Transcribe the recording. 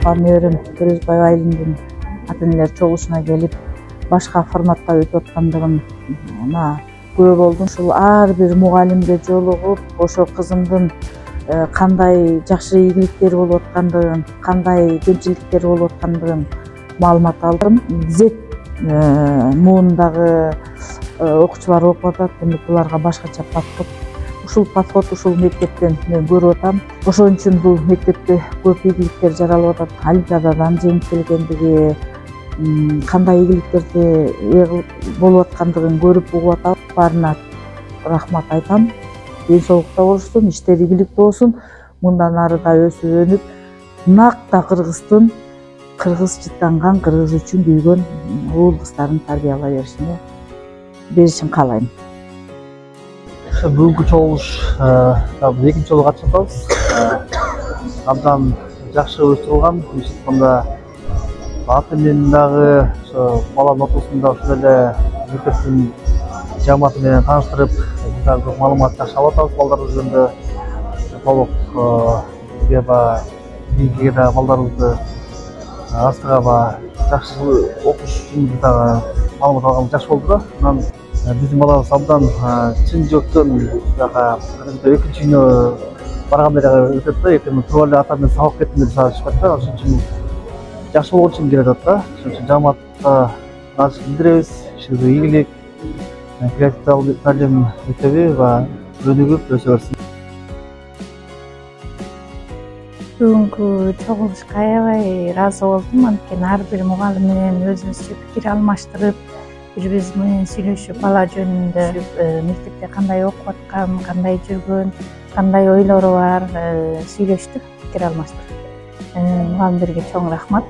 Чолпан Өрүм Төрөзбай айылынын ата энелер чогулушуна келип башка форматта өтүп аткандыгына күбө болдум. Ушул ар бир мугалимге жолугуп, ошо кызымдын кандай жакшы ийгиликтери болуп аткандыгын, кандай кемчиликтери болуп аткандыгын маалымат алдым. Зет муундагы окуучулар окуп атат, демек буларга башкача подход. Ушул подход ушул мектептен мен көрүп атам. Ошон үчүн бул мектепте көп ийгиликтер жаралып атат. Олимпиададан жеңип келгендиги, кандай ийгиликтерди болуп аткандыгын көрүп угуп атам. Баарына рахмат айтам. Ден соолукта болушсун, иштери ийгиликтүү болсун. Мындан ары да өсүп өнүп, накта Кыргыздын кыргыз жыттанган, кыргыз үчүн күйгөн уул кыздарын тарбиялай беришин каалайм. Бүгүнкү чогулуш биз экинчи жолу катышып атабыз. Абдан жакшы уюштурулган. Мындайча айтканда, ата эненин дагы ошо баланын ортосунда ушул эле мектептин жамааты менен тааныштырып, дагы көп маалымат жакшы алып атабыз балдарыбыз жөнүндө. Толук бизге баягы кийинкиге дагы балдарыбызды астыга жакшы окуш үчүн дагы маалымат алганыбыз жакшы болду да. Анан биздин балабыз абдан чын жүрөктөн экинчи үйүнө баргандай дагы өтөт да. Эртең туруп эле ата мен сабак кеттим деп чыгышат да. Ошон үчүн жакшы болгон үчүн келип атат да. Ошон үчүн жамаатка наазычылык билдиребиз. Ишибизге ийгилик, креативдүү талим мектеби өнүгүп өсө берсин. Бүгүнкү чогулушка аябай ыраазы болдум. Анткени ар бир мугалим менен өзүбүзчө пикир алмаштырып, бири-бирибиз менен сүйлөшүп, бала жөнүндө мектепте кандай окуп аткан, кандай жүргөн, кандай ойлору бар, сүйлөштүк, пикир алмаштырдык. Мугалимдерге чоң рахмат.